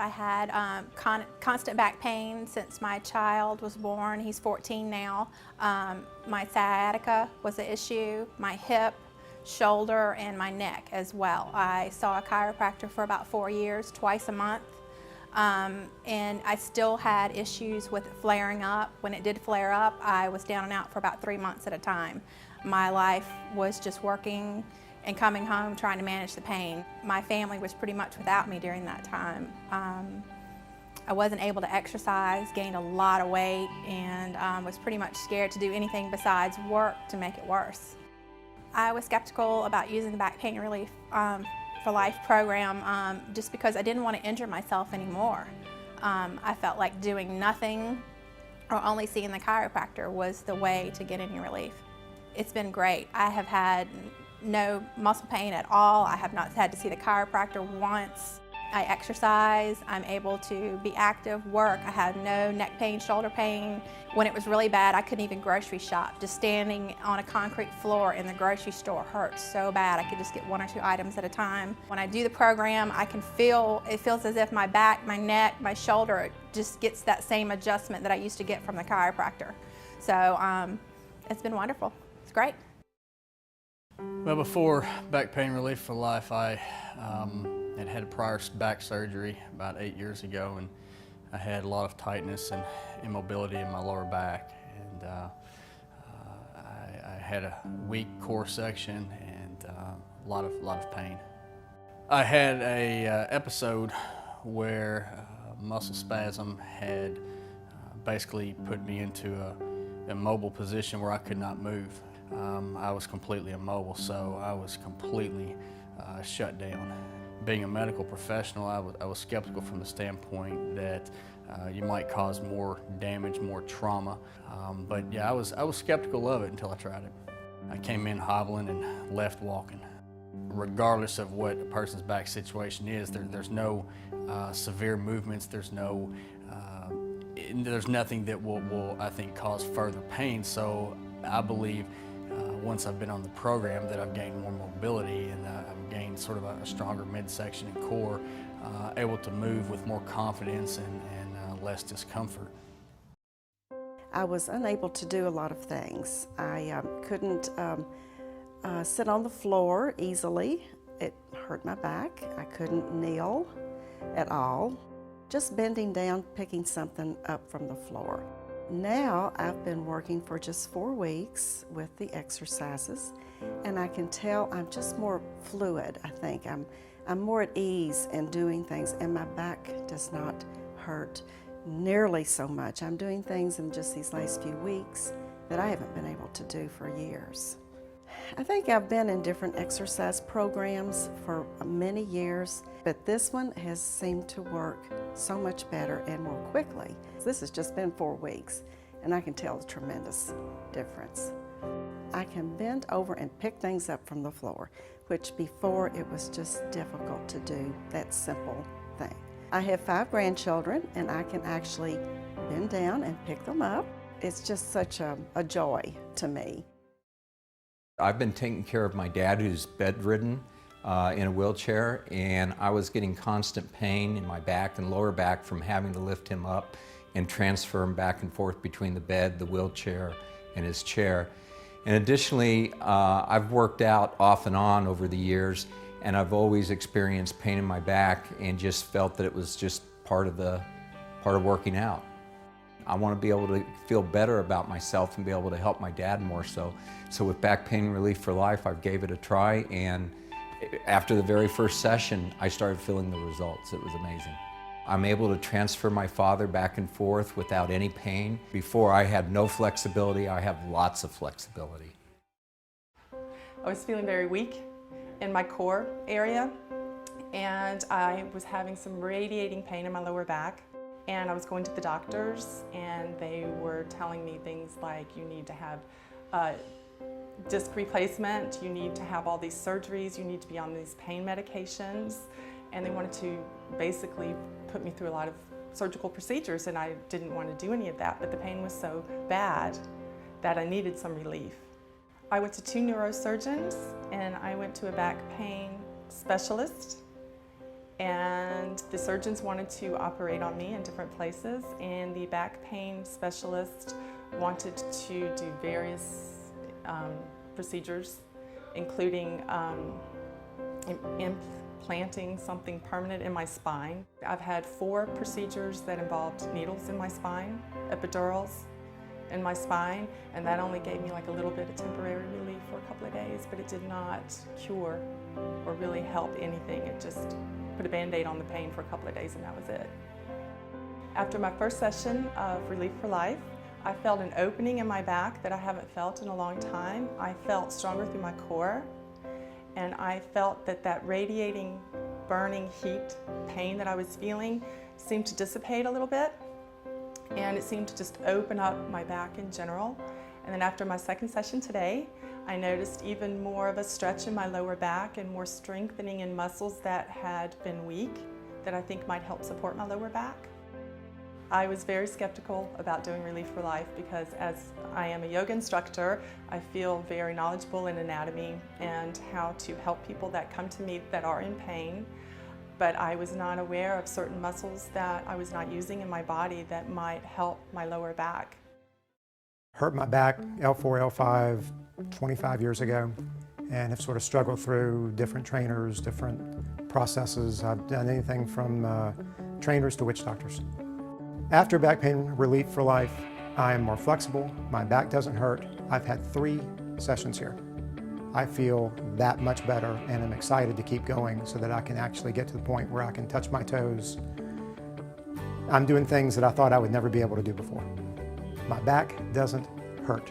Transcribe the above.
I had constant back pain since my child was born. He's 14 now. My sciatica was an issue, my hip, shoulder, and my neck as well. I saw a chiropractor for about 4 years, twice a month. And I still had issues with it flaring up. When it did flare up, I was down and out for about 3 months at a time. My life was just working and coming home trying to manage the pain. My family was pretty much without me during that time. I wasn't able to exercise, gained a lot of weight, and was pretty much scared to do anything besides work to make it worse. I was skeptical about using the Back Pain Relief for Life program just because I didn't want to injure myself anymore. I felt like doing nothing or only seeing the chiropractor was the way to get any relief. It's been great. I have had no muscle pain at all. I have not had to see the chiropractor once. I exercise, I'm able to be active, work. I have no neck pain, shoulder pain. When it was really bad, I couldn't even grocery shop. Just standing on a concrete floor in the grocery store hurt so bad. I could just get 1 or 2 items at a time. When I do the program, I can feel, it feels as if my back, my neck, my shoulder just gets that same adjustment that I used to get from the chiropractor. So it's been wonderful. It's great. Well, before Back Pain Relief for Life, I had a prior back surgery about 8 years ago, and I had a lot of tightness and immobility in my lower back, and I had a weak core section and a lot of pain. I had a episode where muscle spasm had basically put me into a immobile position where I could not move. I was completely immobile, so I was completely shut down. Being a medical professional, I was skeptical from the standpoint that you might cause more damage, more trauma. But yeah, I was skeptical of it until I tried it. I came in hobbling and left walking. Regardless of what a person's back situation is, there's no severe movements, there's nothing that will, I think, cause further pain. So I believe once I've been on the program that I've gained more mobility, and I've gained sort of a stronger midsection and core, able to move with more confidence and less discomfort. I was unable to do a lot of things. I couldn't sit on the floor easily. It hurt my back. I couldn't kneel at all. Just bending down, picking something up from the floor. Now I've been working for just 4 weeks with the exercises, and I can tell I'm just more fluid. I think I'm more at ease in doing things, and my back does not hurt nearly so much. I'm doing things in just these last few weeks that I haven't been able to do for years. I think I've been in different exercise programs for many years, but this one has seemed to work so much better and more quickly. This has just been 4 weeks, and I can tell a tremendous difference. I can bend over and pick things up from the floor, which before it was just difficult to do that simple thing. I have 5 grandchildren, and I can actually bend down and pick them up. It's just such a joy to me. I've been taking care of my dad, who's bedridden in a wheelchair, and I was getting constant pain in my back and lower back from having to lift him up and transfer him back and forth between the bed, the wheelchair, and his chair. And additionally, I've worked out off and on over the years, and I've always experienced pain in my back and just felt that it was just part of working out. I want to be able to feel better about myself and be able to help my dad more so. So with Back Pain Relief for Life, I gave it a try, and after the very first session, I started feeling the results. It was amazing. I'm able to transfer my father back and forth without any pain. Before, I had no flexibility. I have lots of flexibility. I was feeling very weak in my core area, and I was having some radiating pain in my lower back. And I was going to the doctors, and they were telling me things like, you need to have disc replacement, you need to have all these surgeries, you need to be on these pain medications. And they wanted to basically put me through a lot of surgical procedures, and I didn't want to do any of that, but the pain was so bad that I needed some relief. I went to 2 neurosurgeons, and I went to a back pain specialist, and the surgeons wanted to operate on me in different places, and the back pain specialist wanted to do various procedures, including implanting something permanent in my spine. I've had 4 procedures that involved needles in my spine, epidurals in my spine, and that only gave me like a little bit of temporary relief for a couple of days, but it did not cure or really help anything. It just put a Band-Aid on the pain for a couple of days and that was it. After my first session of Relief for Life, I felt an opening in my back that I haven't felt in a long time. I felt stronger through my core, and I felt that that radiating, burning heat pain that I was feeling seemed to dissipate a little bit, and it seemed to just open up my back in general. And then after my second session today, I noticed even more of a stretch in my lower back and more strengthening in muscles that had been weak that I think might help support my lower back. I was very skeptical about doing Relief for Life because as I am a yoga instructor, I feel very knowledgeable in anatomy and how to help people that come to me that are in pain. But I was not aware of certain muscles that I was not using in my body that might help my lower back. Hurt my back, L4, L5, 25 years ago, and have sort of struggled through different trainers, different processes. I've done anything from trainers to witch doctors. After Back Pain Relief for Life, I am more flexible, my back doesn't hurt. I've had 3 sessions here. I feel that much better and I'm excited to keep going so that I can actually get to the point where I can touch my toes. I'm doing things that I thought I would never be able to do before. My back doesn't hurt.